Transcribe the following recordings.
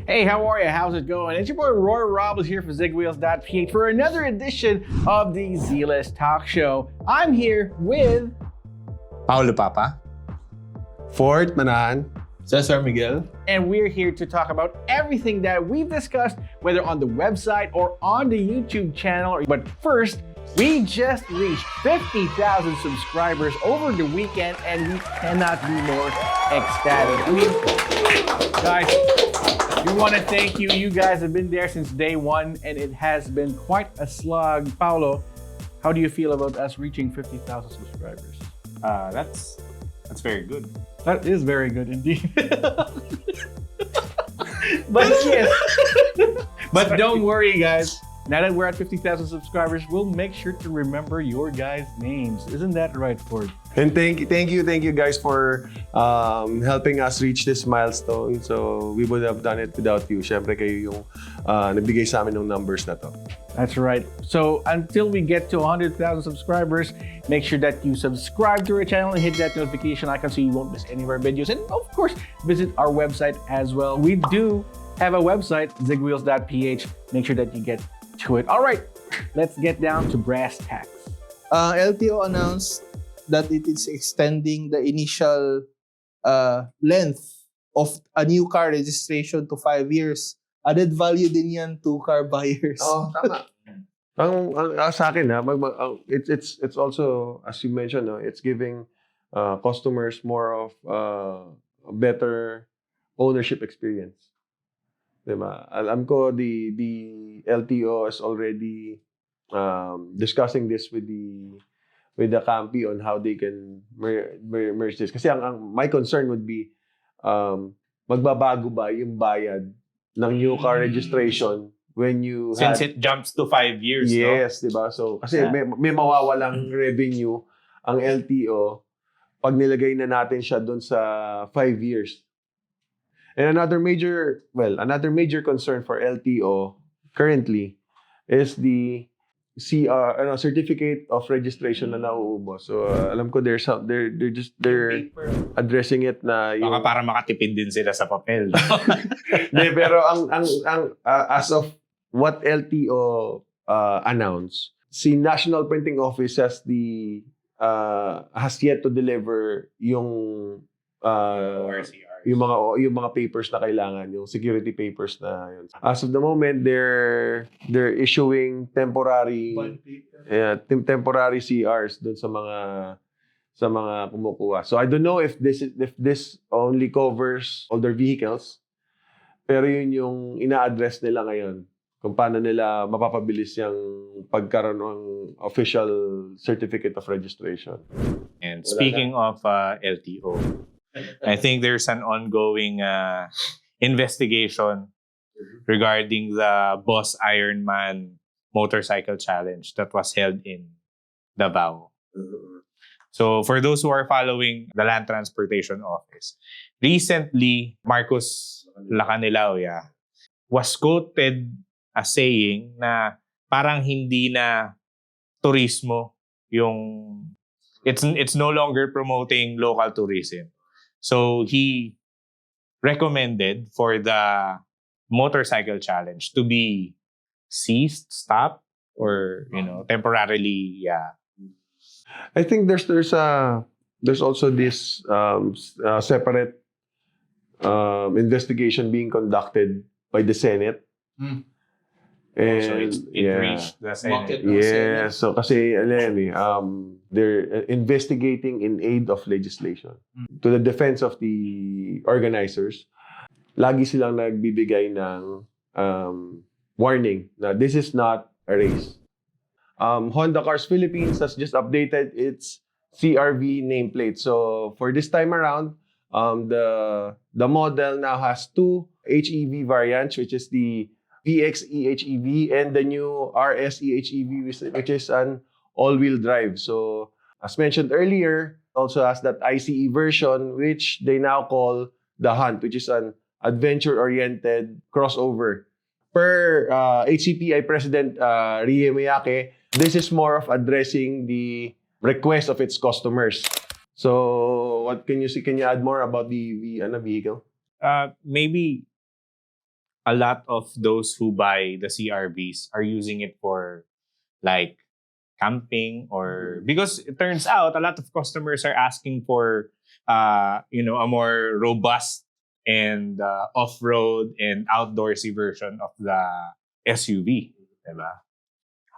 Hey, how are you? How's it going? It's your boy Roy Robles here for ZigWheels.ph for another edition of the ZList Talk Show. I'm here with Paulo Papa. Fort Manahan. Cesar Miguel. and we're here to talk about everything that we've discussed, whether on the website or on the YouTube channel. But first, we just reached 50,000 subscribers over the weekend, and we cannot be more ecstatic. I mean, guys, we want to thank you. You guys have been there since day one, and it has been quite a slog. Paulo, how do you feel about us reaching 50,000 subscribers? That's very good. That is very good indeed. But yes, but don't worry, guys. Now that we're at 50,000 subscribers, we'll make sure to remember your guys' names. Isn't that right, Ford? And thank you guys for helping us reach this milestone. So we would have done it without you. Syempre kayo yung nagbigay sa amin ng numbers na to. That's right. So until we get to 100,000 subscribers, make sure that you subscribe to our channel and hit that notification icon so you won't miss any of our videos. And of course, visit our website as well. We do have a website, zigwheels.ph. Make sure that you get to it. All right, let's get down to brass tacks. LTO announced that it is extending the initial length of a new car registration to 5 years. Added value din yan to car buyers. Oh, tama. Sa akin, it's also, as you mentioned, it's giving customers more of a better ownership experience. Diba? Alam ko the LTO is already discussing this with the Campi on how they can merge this. Kasi my concern would be magbabago ba yung bayad ng new car registration when you Since it jumps to 5 years, yes, no? Diba? So, kasi may mawawalang revenue ang LTO pag nilagay na natin siya doon sa 5 years. And another major concern for LTO currently is the certificate of registration na nauubos. So alam ko they're addressing it na yung Baka para makatipid din sila sa papel. pero ang as of what LTO announced, si National Printing Office has yet to deliver yung yung mga papers na kailangan, yung security papers na yun. As of the moment, they're issuing temporary CRs dun sa mga kumukuha. So I don't know if this only covers older vehicles, pero yun yung ina-address nila ngayon kung paano nila mapapabilis yung pagkaroon ng official certificate of registration. And speaking of LTO, I think there's an ongoing investigation regarding the Boss Ironman motorcycle challenge that was held in Davao. So for those who are following the Land Transportation Office, recently Marcos Lacanilauya was quoted as saying na parang hindi na turismo yung it's no longer promoting local tourism. So he recommended for the motorcycle challenge to be ceased, stopped, or temporarily, I think there's also this separate investigation being conducted by the Senate. And so it reached the Senate. Yeah, so kasi they're investigating in aid of legislation. To the defense of the organizers, lagi silang nagbibigay ng warning na this is not a race. Honda Cars Philippines has just updated its CRV nameplate. So for this time around, the model now has two HEV variants, which is the VXE HEV and the new RSE HEV, which is an all-wheel drive. So, as mentioned earlier, also has that ICE version, which they now call the Hunt, which is an adventure-oriented crossover. Per HCPI President Rie Miyake, this is more of addressing the request of its customers. So, what can you add more about the vehicle? Maybe a lot of those who buy the CRVs are using it for like camping or because it turns out a lot of customers are asking for a more robust and off-road and outdoorsy version of the SUV, diba?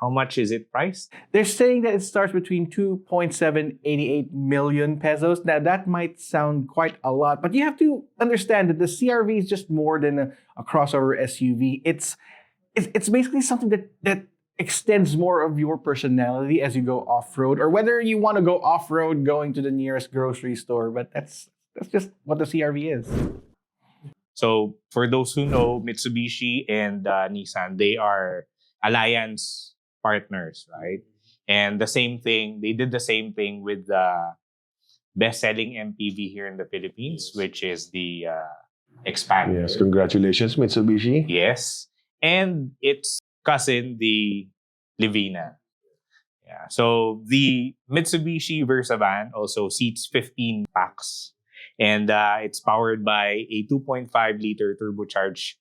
How much is it priced? They're saying that it starts between 2.788 million pesos. Now, that might sound quite a lot, but you have to understand that the CRV is just more than a crossover SUV. It's basically something that extends more of your personality as you go off-road, or whether you want to go off-road going to the nearest grocery store, but that's just what the CRV is. So, for those who know, Mitsubishi and Nissan, they are alliance partners, right? And they did the same thing with the best-selling MPV here in the Philippines, which is the Expander. Yes, congratulations, Mitsubishi. Yes. And its cousin, the Livina. Yeah. So the Mitsubishi Versa van also seats 15 packs. And it's powered by a 2.5-liter turbocharged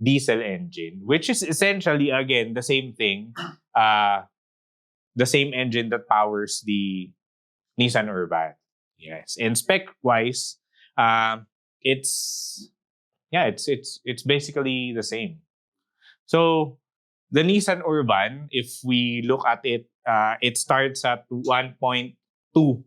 diesel engine, which is essentially, again, the same thing. The same engine that powers the Nissan Urban. Yes. And spec-wise, it's basically the same. So the Nissan Urban, if we look at it, it starts at 1.2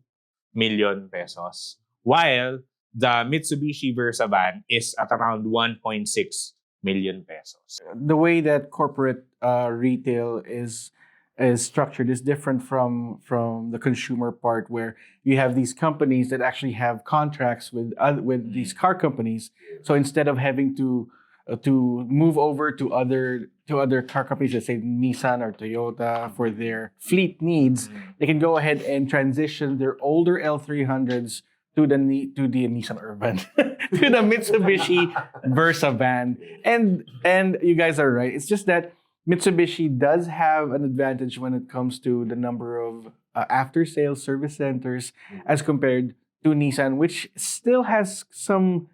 million pesos, while the Mitsubishi Versa van is at around 1.6 million pesos. The way that corporate retail is structured is different from the consumer part, where you have these companies that actually have contracts with these car companies. So instead of having to move over to other car companies, let's say Nissan or Toyota, for their fleet needs, they can go ahead and transition their older L300s to the Nissan Urban, to the Mitsubishi Versa van. And you guys are right. It's just that Mitsubishi does have an advantage when it comes to the number of after-sales service centers as compared to Nissan, which still has some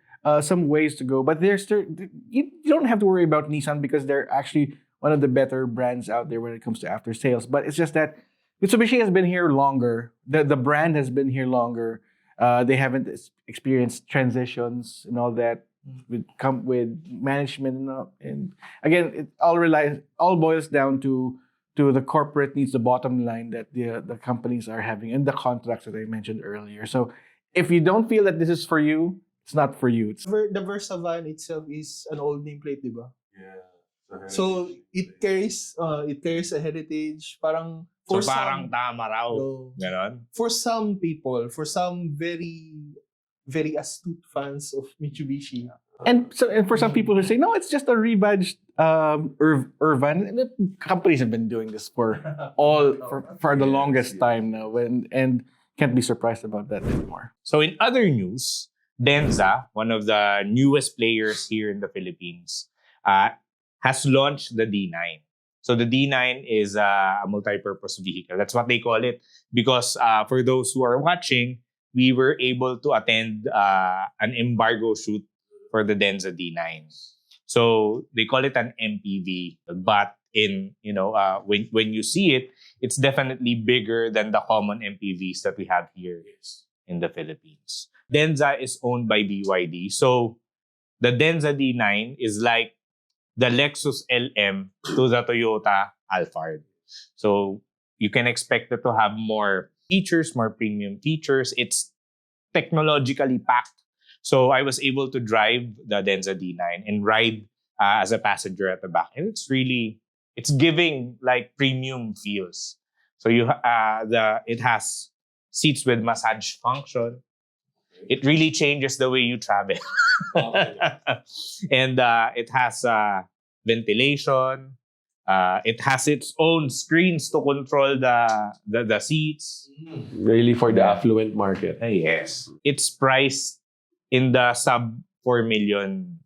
ways to go. But you don't have to worry about Nissan because they're actually one of the better brands out there when it comes to after-sales. But it's just that Mitsubishi has been here longer. The brand has been here longer. They haven't experienced transitions and all that with management and again, it all boils down to the corporate needs, the bottom line that the companies are having, and the contracts that I mentioned earlier. So if you don't feel that this is for you, it's not for you. The Versa van itself is an old nameplate, di ba? Yeah. So it carries a heritage. Parang Parang tama raw. No. Ganon. For some people, for some very, very astute fans of Mitsubishi. And for some people who say, no, it's just a rebadged Urban. And the companies have been doing this for the longest time now, and can't be surprised about that anymore. So in other news, Denza, one of the newest players here in the Philippines, has launched the D9. So the D9 is a multi-purpose vehicle. That's what they call it. Because for those who are watching, we were able to attend an embargo shoot for the Denza D9. So they call it an MPV, but when you see it, it's definitely bigger than the common MPVs that we have here in the Philippines. Denza is owned by BYD. So the Denza D9 is like the Lexus LM to the Toyota Alphard. So you can expect it to have more features, more premium features. It's technologically packed. So I was able to drive the Denza D9 and ride as a passenger at the back. And it's giving like premium feels. So it has seats with massage function. It really changes the way you travel. And it has ventilation. It has its own screens to control the seats. Really for the affluent market. Yes. It's priced in the sub 4 million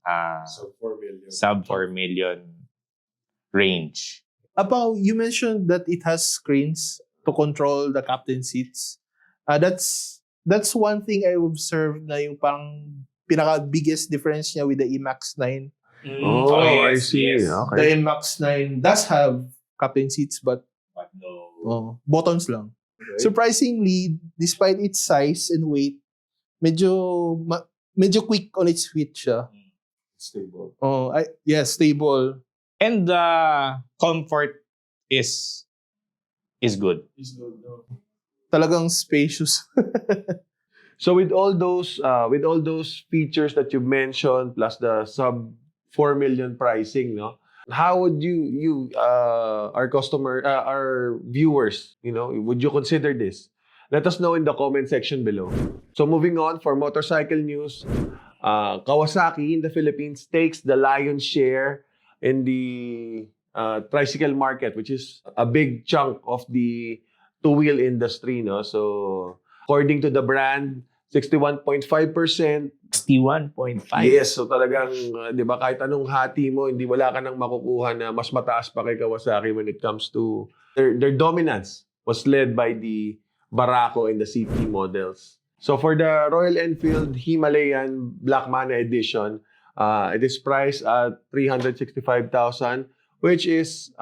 range. About, you mentioned that it has screens to control the captain seats. That's one thing I observed na yung parang pinaka biggest difference niya with the E-Max 9 Oh, I see. The Okay. NMAX 9 does have captain seats, but But no. buttons lang. Surprisingly, despite its size and weight, medyo quick on its feet siya. Stable. Stable. And the comfort is good. Talagang spacious. So with all those features that you mentioned plus the sub 4 million pricing, no? How would you our viewers, would you consider this? Let us know in the comment section below. So moving on for motorcycle news, Kawasaki in the Philippines takes the lion's share in the tricycle market, which is a big chunk of the two-wheel industry, no? So according to the brand, 61.5%. 61.5. Yes, so talagang, 'di ba, kahit anong hati mo, wala ka nang makukuha na mas mataas pa kay Kawasaki when it comes to their dominance was led by the Barako and the CT models. So for the Royal Enfield Himalayan Black Manta Edition, it is priced at 365,000, which is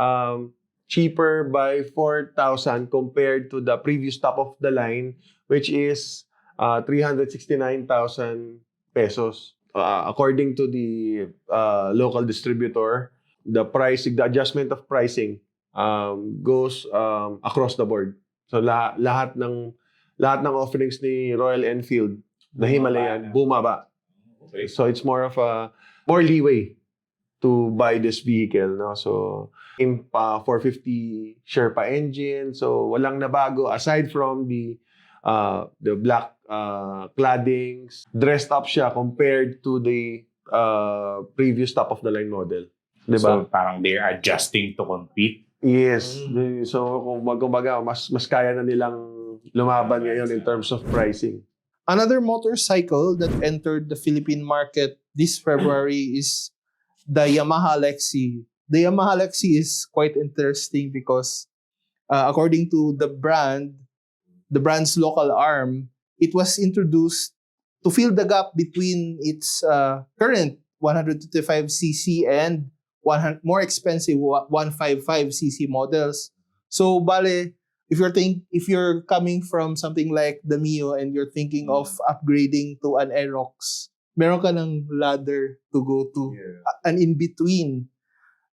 cheaper by 4,000 compared to the previous top of the line, which is 369,000 pesos. According to the local distributor, the adjustment of pricing goes across the board. So lahat ng offerings ni Royal Enfield na Himalayan bumaba. Okay. So it's more of a more leeway to buy this vehicle, no? So 450 Sherpa engine, so walang nabago aside from the black claddings. Dressed up siya compared to the previous top of the line model, 'di ba? So parang they're adjusting to compete. Yes. So kumbaga mas kaya na nilang lumaban ngayon in terms of pricing. Another motorcycle that entered the Philippine market this February is the Yamaha Lexi. The Yamaha Lexi is quite interesting because according to the brand's local arm, it was introduced to fill the gap between its current 125cc and more expensive 155cc models. So, bale, if you're coming from something like the Mio and you're thinking of upgrading to an Aerox, meron ka ng ladder to go to, an in-between.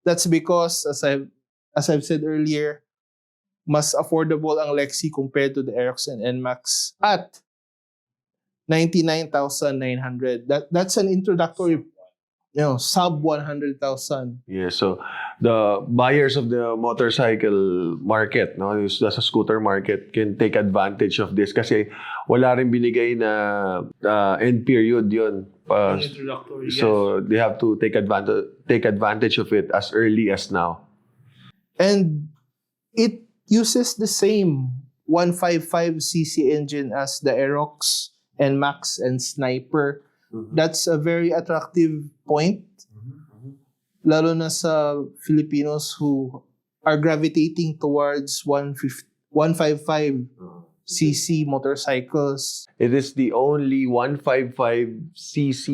That's because, as I've said earlier, mas affordable ang Lexi compared to the Aerox and NMAX at 99,900. That's an introductory, sub 100,000. Yeah, so the buyers of the motorcycle market, no, sa scooter market can take advantage of this kasi wala rin binigay na end period yun. Introductory, So they have to take advantage of it as early as now. And it uses the same 155cc engine as the Aerox, NMAX, and Sniper. That's a very attractive point, lalo na sa Filipinos who are gravitating towards 155cc motorcycles. It is the only 155cc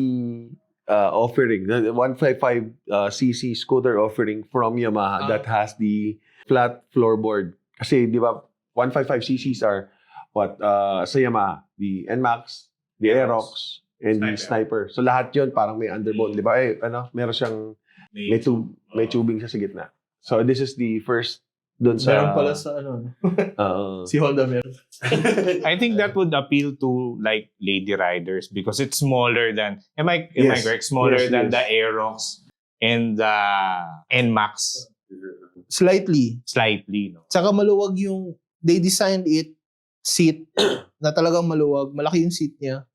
offering, the 155cc scooter offering from Yamaha that has the flat floorboard. Kasi di ba 155cc's are sa Yamaha, the NMAX, the Aerox, and the Sniper. So lahat 'yon parang may underbone, di ba? Meron siyang may tubing siya sa gitna. So this is the first doon sa Meron pala sa si Honda meron. I think that would appeal to like lady riders because it's smaller than am I correct? Smaller than the Aerox and the NMAX. Slightly, no? Tsaka maluwag they designed seat na talagang maluwag, malaki yung seat niya.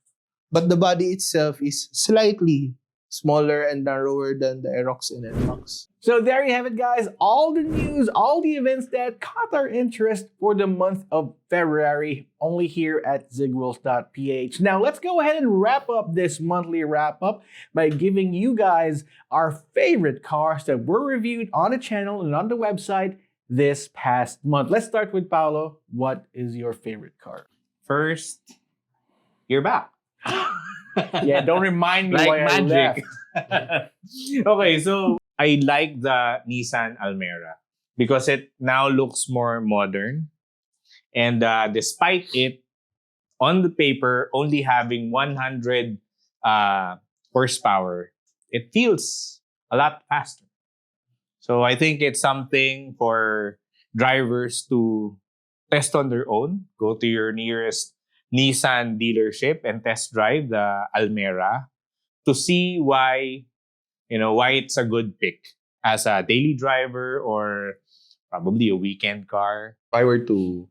But the body itself is slightly smaller and narrower than the Aerox and NMAX. So there you have it, guys. All the news, all the events that caught our interest for the month of February, only here at zigwheels.ph. Now let's go ahead and wrap up this monthly wrap-up by giving you guys our favorite cars that were reviewed on the channel and on the website this past month. Let's start with Paolo. What is your favorite car? First, you're back. Yeah, don't remind me Like why I magic. left. Okay, so I like the Nissan Almera because it now looks more modern. And despite it, on the paper, only having 100 horsepower, it feels a lot faster. So I think it's something for drivers to test on their own. Go to your nearest Nissan dealership and test drive the Almera to see why it's a good pick as a daily driver or probably a weekend car. If I were to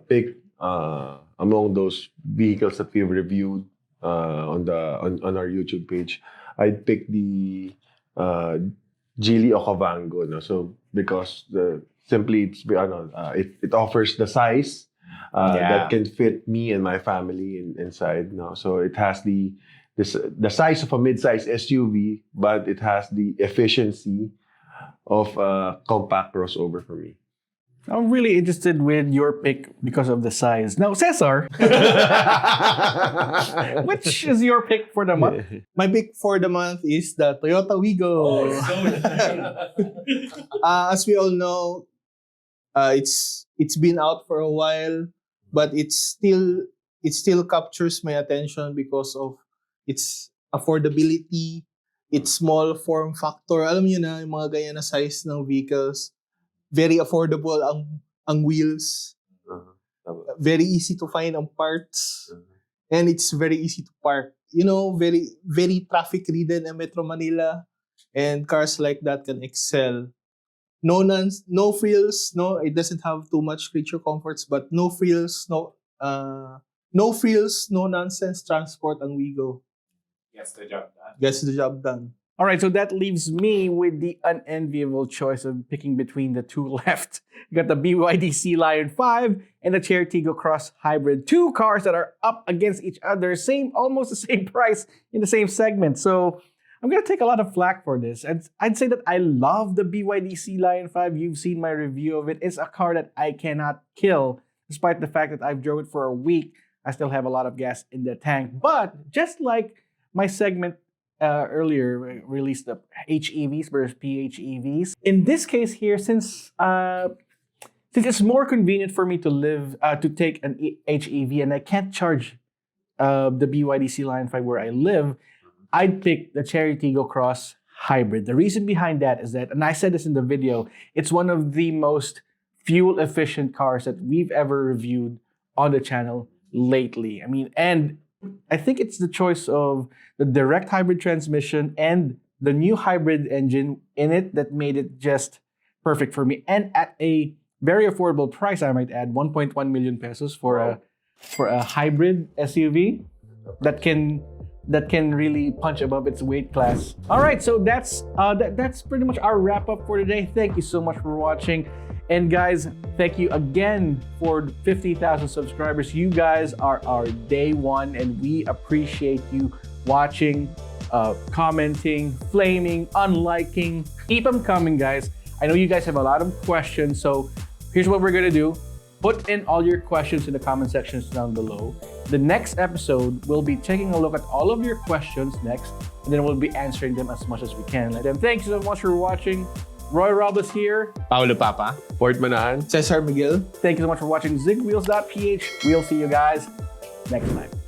pick among those vehicles that we've reviewed on our YouTube page, I'd pick the Geely Okavango. No? So because it offers the size that can fit me and my family inside. No? So it has the size of a mid-size SUV, but it has the efficiency of a compact crossover for me. I'm really interested with your pick because of the size. Now, Cesar, which is your pick for the month? My pick for the month is the Toyota Wigo. As we all know, it's been out for a while, but it still captures my attention because of its affordability, its small form factor. Alam niyo na, yung mga ganyan na size ng vehicles. Very affordable ang wheels. Very easy to find ang parts. And it's very easy to park. Very, very traffic-ridden in Metro Manila. And cars like that can excel. No frills. No, it doesn't have too much creature comforts, but no frills, no frills, no nonsense transport ang Wigo. Gets the job done. Gets the job done. All right, so that leaves me with the unenviable choice of picking between the two left. You got the BYD Sea Lion 5 and the Cherry Tiggo Cross Hybrid. Two cars that are up against each other, almost the same price in the same segment. So I'm going to take a lot of flack for this. I'd say that I love the BYD Sea Lion 5. You've seen my review of it. It's a car that I cannot kill, despite the fact that I've drove it for a week. I still have a lot of gas in the tank. But just like my segment earlier released the HEVs versus PHEVs. In this case here, since it's more convenient for me to take an HEV and I can't charge the BYD Sea Lion 5 where I live, I'd pick the Cherry Tiggo Cross Hybrid. The reason behind that is that, and I said this in the video, it's one of the most fuel-efficient cars that we've ever reviewed on the channel lately. I mean, and I think it's the choice of the direct hybrid transmission and the new hybrid engine in it that made it just perfect for me. And at a very affordable price, I might add, 1.1 million pesos for a hybrid SUV that can really punch above its weight class. All right, so that's pretty much our wrap up for today. Thank you so much for watching. And guys, thank you again for 50,000 subscribers. You guys are our day one, and we appreciate you watching, commenting, flaming, unliking. Keep them coming, guys. I know you guys have a lot of questions, so here's what we're gonna do. Put in all your questions in the comment sections down below. The next episode, we'll be taking a look at all of your questions next, and then we'll be answering them as much as we can. Thank you so much for watching. Roy Robles here. Paulo Papa. Port Manahan. Cesar Miguel. Thank you so much for watching ZigWheels.ph. We'll see you guys next time.